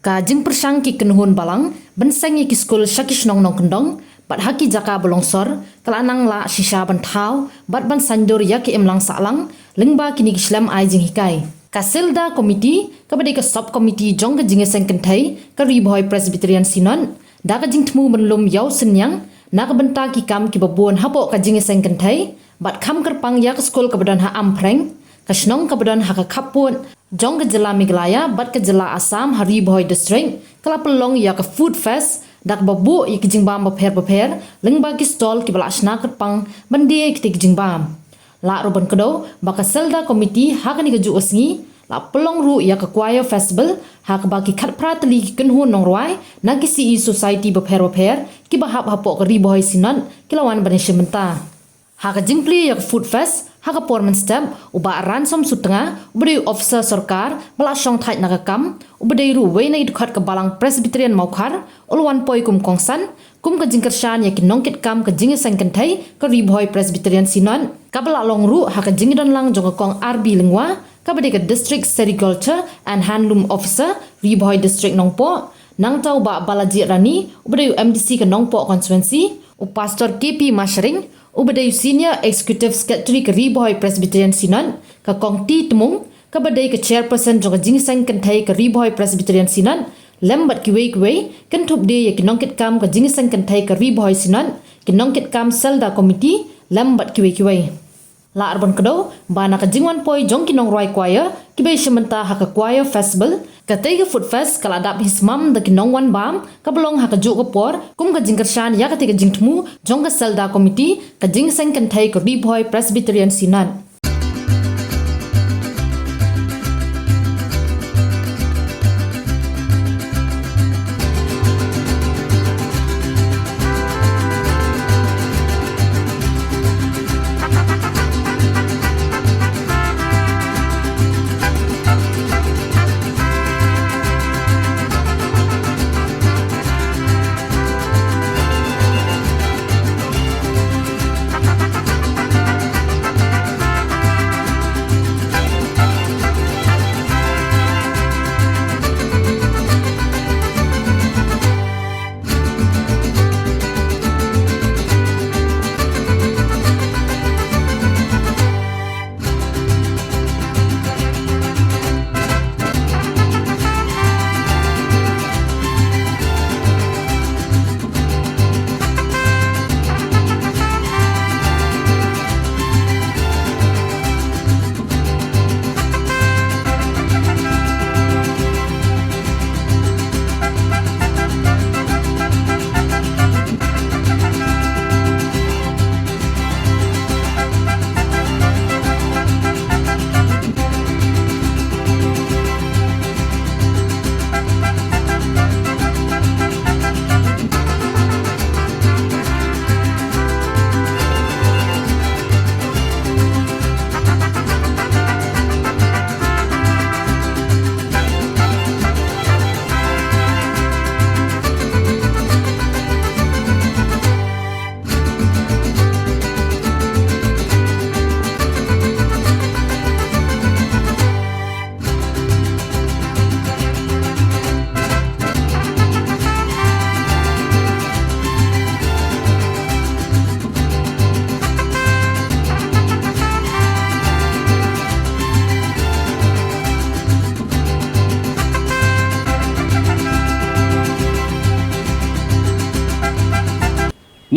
ka jing persang ki kenuhun balang benseng ki skul shakish nong nong kendong bat haki jaka belongsor kelanang la shisha bantau bat ban sanjor ya ki emlang salang lengba kini kislam ai jing hikai kasilda komiti kabade ka sub komiti jong ka jinge seng kentai ka riboy presbyterian sinon da ka jing tmu menlum yau senyang na ka benta ki kam ki babon hapo ka jinge seng kentai bat kam kerpang ya ka skul ka badan ha ampreng kasnong ka badan ha ka kapun jong ke jela Meghalaya bat ke jela Assam hari boy district kala pelong ya ke food fest dak babu ya ke jingbam beper lengba ki stall ki bala asna kerpang bandi ki jingbam la roban kedo baka selda komiti ha ka ni ke ju osngi la pelong ru ya ke choir festival ha ka baki khat pratli ki kenhu nong roi na ki CE society beper ki bahap hapo ke ri boy sinan kilawan bani shimenta ha ka jingpli ya ke food fest haka porman stamp uba ransom sutengah ubade officer sarkar melasong thait nakakam ubade ru wei na idukhat ke balang presbyterian maukar ulwan poi kum kongsan kum ke jingkershan ya kinongkit kam ke jinge sangkentai ke riboy presbyterian sinon kabala long ru haka jingidon lang jong kong RB lingwa kabade ke district sericulture and handloom officer riboy district nongpo nang tau ba balaji rani ubade MDC ke nongpo constituency u pastor KP Mashring ubadai senior executive secretary ke riboy presbyterian sinan ka kongti temung ka badai ke chairperson jong jingsang kentai ke riboy presbyterian sinan lembat ki wei kan thup de ya kinongkit kam ka jingsang kentai ke riboy sinan kinongkit kam selda committee lembat ki wei la arban kedo bana ka jingwan poi jong kinong roi choir ki be shementa ha ka choir festival ka tege food fest kala dap hismam da kinongwan bam ka belong ha ka ju ko por kum ka jingkershan ya ka tege jingtmu jong ka selda committee ka jingsang kentai ke riboy presbyterian sinan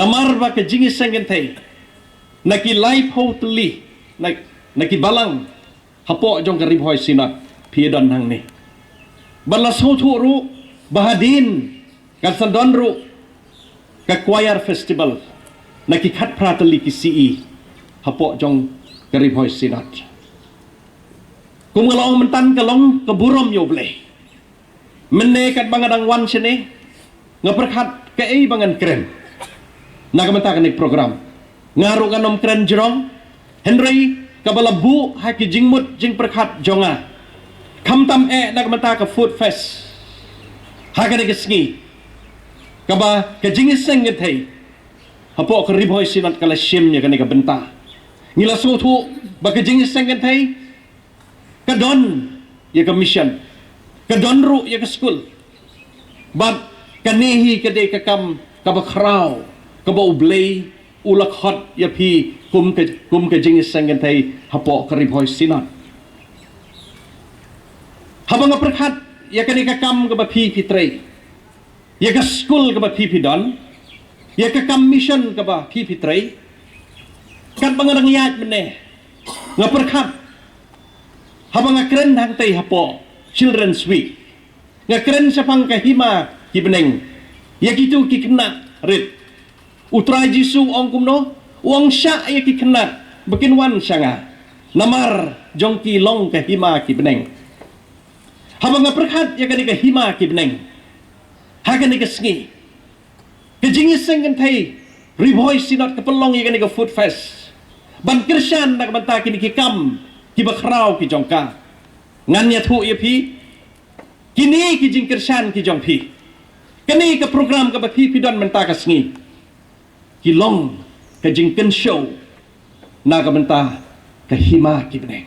namar ba ke jingi sengentai naki life hotli naki balang hapo jong ka riboy sinat piedon hang ni balas hotu ru bahadin kan sandon ru ka choir festival naki khat pratali ki CE hapo jong ka riboy sinat kumgalong mentan kalong keburom yo ble mene kat bangadang wan sene ngaperkhat ke ei bangan keren nakamenta kanik program ngaru kanom keren jerong Henry kabalabu haki jingmut jing perkhat jonga kamtam nakamenta ka food fest hakane kesngi kaba ka jingis sengetei hapo ka riboy sinat kala shimnya kane ka benta ngila sotu ba ka jingis sengetei kadon ya ka mission kadon ru ya ka school But kanihi kadai kakam kabakraw kabau blay ulakhat yapi kum ke jingis sangantai hapo karibhoy sinat. Habang perkhat ya kani kakam kabapi fitrei. Ya ka school kabapi pidon. Ya ka mission kabapi fitrei. Kat bangarang yat meneh. Ngaperkhat habang ngakren hangtai hapo Children's Week. Ngakren sapang kahima kibeneng. Ya gitu kikena rit. Utra Jisu ong kumno, uang syak ya kikena bekin wan syanga. Namar jongki long kahima kibeneng. Habang ngaperkhat ya kani kahima kibeneng. Hagan ni kesengi. Kejingis sengen thai riboy sinot kepelong ya kani ke food fest. Ban kersan nak banta kini kikam kibakrau ki jongka. Ngan ya thu ya pi. Kini ki jing kersan ki jong pi. Kini ke program ke bapi pidon banta kesengi. Kilong ke jing ken show na ka banta kahima ki beneng.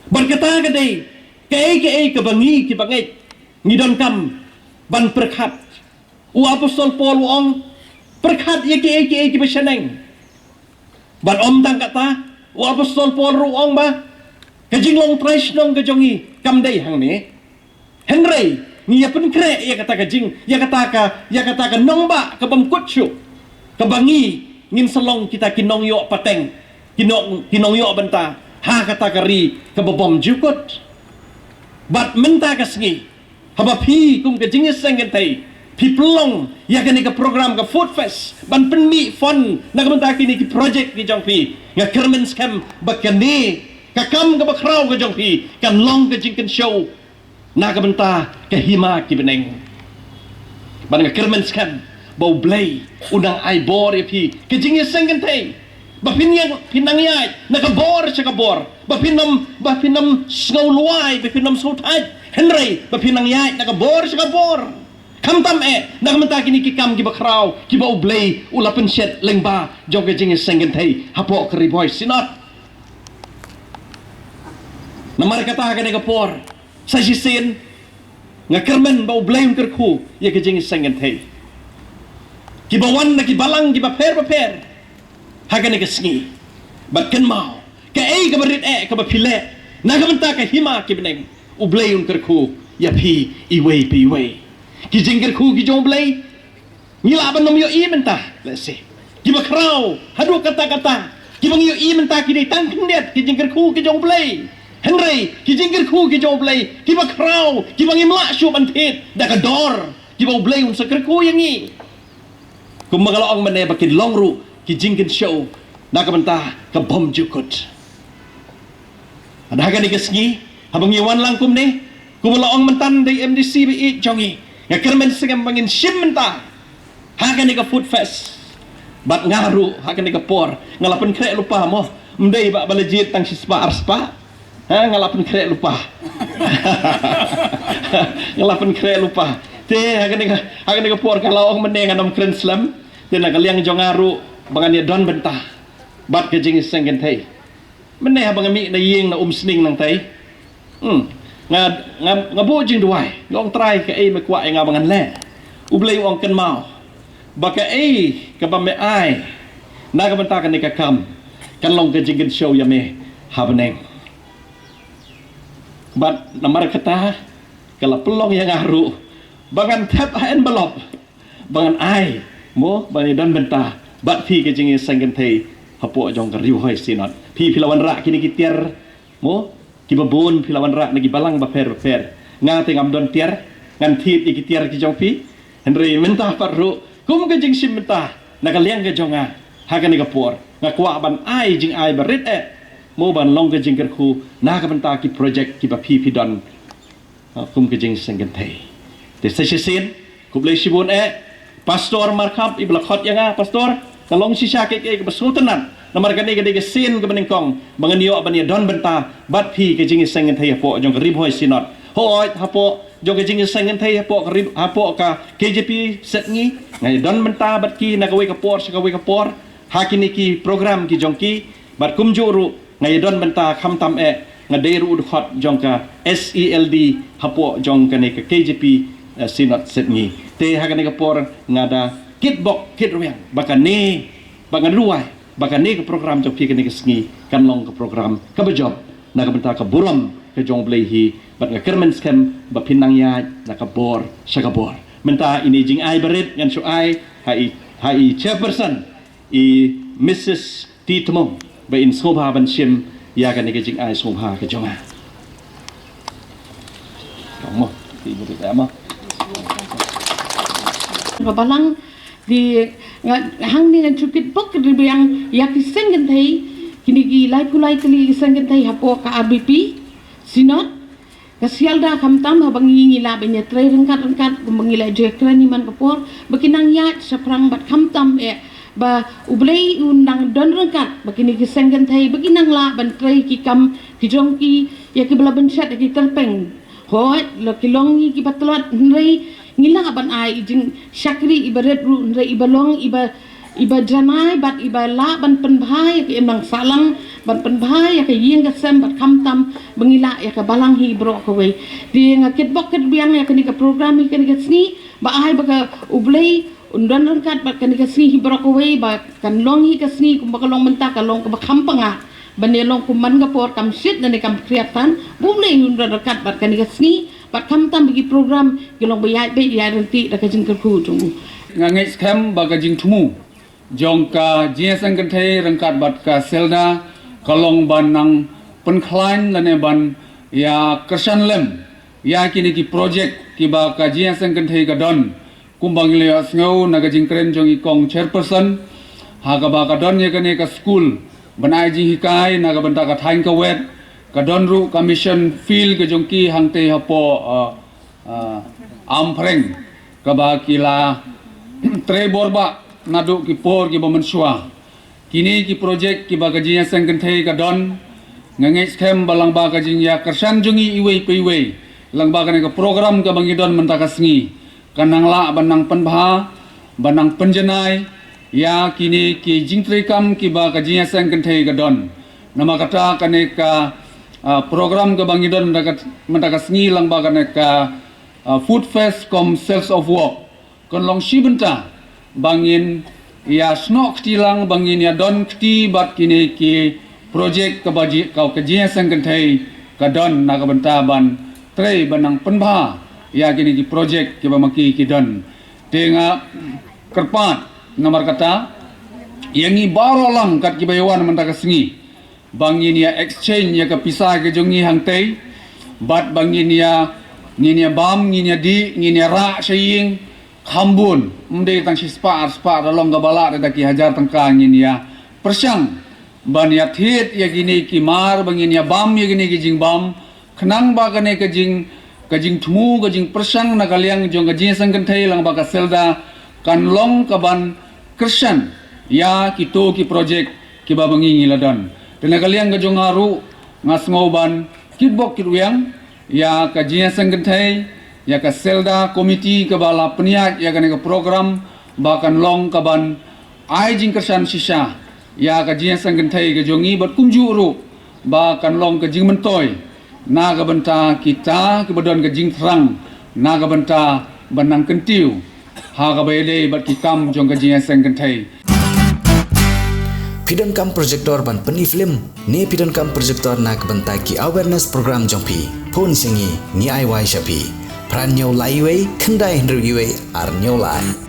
Berkata kadai ke bangi ki bangai ngidon kam ban perkhat u apostol Paul ong perkhat ye ki beseneng ban om tang kata u apostol Paul ru ong ba kajing long trash nong kajongi kam dai hang ni Henry ni ya pen kre ya kata kajing ya kata ka nong ba ka bam kutsu ka bangi ngin selong kita kinong yo pateng kinong yo benta ha kata kari ka bom jukut bat menta kasngi haba pi kum ke jingis sengen tai pi pelong ya kani ke program ke food fest ban penmi fon na ka kini ki project ki jong pi nga kermen scam bakani ka kam ka bakraw ka jong pi kan long ke jingken show na ka benta ke hima ki beneng ban nga kermen scam bau blay unang ai bor ya pi ke jingis sengen tai ba pinang yai na ka bor sa ka bor ba pinam snow luai ba pinam sultai Henry ba pinang yai na ka bor sa ka bor kamtam na kamanta kini kikam ki bakraw ki ba ublay ula penset lengba jong ke jingis sengen tai hapo kariboy sinat namar kata ka ka por sa jisin nga kermen ba ublay kerku ya ke jingis sengen tai ki bawan na ki balang ki ba per hagan ni kesengi bat ken mau ka ka berit ka ba pile na kamanta ka hima ki beneng ublay kerku ya pi iway ki jingger ku ki jong blay ngila ban nom yo i menta let's see ki bakraw hadu kata ki bang yo i menta ki dei tang kendet ki jingger ku ki jong blay Henry ki jingger ku ki jong blay ki bakraw ki bang imla syu ban tit da ka dor ki bang blay un saker ku yang i kum magalaong mane bakin longru ki jinggen show na ka banta ka bom jukut ada ni kesengi habang iwan langkum ni kumalaong mentan dari MDC bi jongi nga kermen sengam bangin sim menta hagan ni ka food fest bat ngaru hagan ni ka por ngalapen krek lupa mo mdei ba balajit tang sispa arspa ha ngalapen krek lupa ngalapen krek lupa te hagan ni ka por kalau ong meneng anam kren slam te na kaliang jongaru bangan ya don benta bat ke jing sengen tai meneh bang mi na ying na sning nang tai nga bo jing duai long try ke me kwa nga bangan le ublay ong ken mau baka ka ba me ai na ka banta ka ni ka kam kan long ke jing show ya me habneng bat namar kata kala pelong yang ngaru bangan tap envelope bangan ai mo bani dan benta bat pi ke jing sengen tai hapo jong ka riu hoi sinot pi pilawan ra kini kitiar mo kibabon pilawan ra nagi balang ba per nga tengam don tiar ngan tit iki tiar ki jong pi Henry mentah parru kum ke jing sim mentah nakaliang ke jonga hagan ni kapor nga kwa ban ai jing ai barit mo ban long ke jing kerku na ka benta ki project ki ba pi don kum ke jing sengen thai te sesien kublai sibon pastor markap ibla khot yang pastor kalong sisa ke besultanan namar kani ke sin ke beningkong banganio bania don benta bat pi ke jing sengen thai hapo jong rib hoi sinot hoi hapo jong ke jing sengen thai hapo ka KJP setngi ngai don benta bat ki na kawe kapor hakini ki program ki jong ki bat kumjuru ngai don benta kham tam ngaderu udkhot jongka SELD hapo jongka ne ke KJP sinot setngi te hakane ke por ngada kitbok kitruang bakane bangan ruai bakane ke program jok pi ke sengi kan long ke program ke bejob na ke benta ke buram ke jong blehi bat ke kermen skem ba pinang ya na ke bor syakabor menta ini jing ai berit ngan su ai hai chairperson i Mrs. T Tmong ba in sngobha ban sim ya kan ke jing ai sngobha ke jonga mo ti berit ama balang di hang ni cukit bok di yang yakisen kan thai kini gi lai pulai kali isen kan thai hapo ka RBP sinot ka sialda kam tam habang ngila benya tre rengkat mengila je krani man kapor bekinang ya seprang bat kam tam ba ublei undang don rengkat begini kisen kan thai beginang la ban tre ki kam ki jong ki ya ki bela bencet ki terpeng hoi lo kilongi ki batlot nrei ngila ban ai jing syakri ibarat ru nrei ibalong iba janai bat iba la ban penbhai ke emang salang ban penbhai ke yeng ke sem bat kamtam bengila ya ke balang hi bro ko we di ngakit bok ket biang ya ke ni ke program ke ni ke sni ba ai ba ke ublei undon rengkat bat ke ni ke sni hi bro ko we ba kan long hi ke sni kum ba long menta ka long ke ba kampanga banelong kuman ka por kam sit na ni kam kreatan bumlei undon rengkat bat ke ni ke sni bat kamtam bagi program gelong bayai be ya renti da ka jing kerku tu ngangai scam baga jing tumu jongka jiasang kentai rengkat bat ka selda kalong banang penklain lane ban ya kersan lem ya kini ki project ki ba ka jiasang kentai ka don kumbang le asngau naga jing kren jong ikong chairperson ha ka ba ka don ye kane ka school banai ji hikai naga banta ka thain ka wet ka don ru commission feel ke jong ki hangte hapo ampreng ka ba kila tre borba nadu ki por ki bomensua kini ki project ki bagajinya sengkenthai ka don ngangai scam balang bagajing ya kersan jungi iwei peiwei lang bagane ka program ka bangi don mentaka sngi kanang la banang penbha banang penjenai ya kini ki jingtrekam ki bagajinya sengkenthai ka don nama kata kane ka program ka bangi don mentaka sngi lang bagane ka food fest kom sales of work kon long shibenta bangin ya snok tilang bangin ya don kti bat kini ki project kabaji kau kajian sangkentai ka don naga bentaban tre banang penbha ya kini ki project ki bamaki ki don tenga kerpat nomor kata yangi barolang kat ki bayawan mentaka sengi bangin ya exchange ya ka pisah ke jongi hangtai bat bangin ya ngin ya bam ngin ya di ngin ya ra saying Hambun, mende tang si spa dalong gabala da ki hajar tangkang ini ya persang ban ya thit ya gini ki mar bangin ya bam ya gini ki jing bam khnang ba gane ka jing thmu ka jing persang na kaliang jong ka jing sangkan thai lang ba ka selda kan long ka ban krishan ya ki to ki project ki ba bangi ngiladon tena kaliang ka jong aru ngas ngoban kitbok kitwiang ya ka jing sangkan thai ya ka selda komiti ke bala peniat ya ka program bahkan long kaban ai jing kersan sisa ya ka jing sanggentai ke jongi bat kumju ru bahkan long ke jing mentoy na ka benta kita ke badon ke jing terang na ka benta banang kentiu ha ka bayle bat kikam jong ke jing sanggentai Pidon kam projector ban peni film ne pidon kam projector na ka benta ki awareness program jongpi phone singi ni ai wai shapi Pran nyau lai wei, kendai hendru iwei ar nyau lai.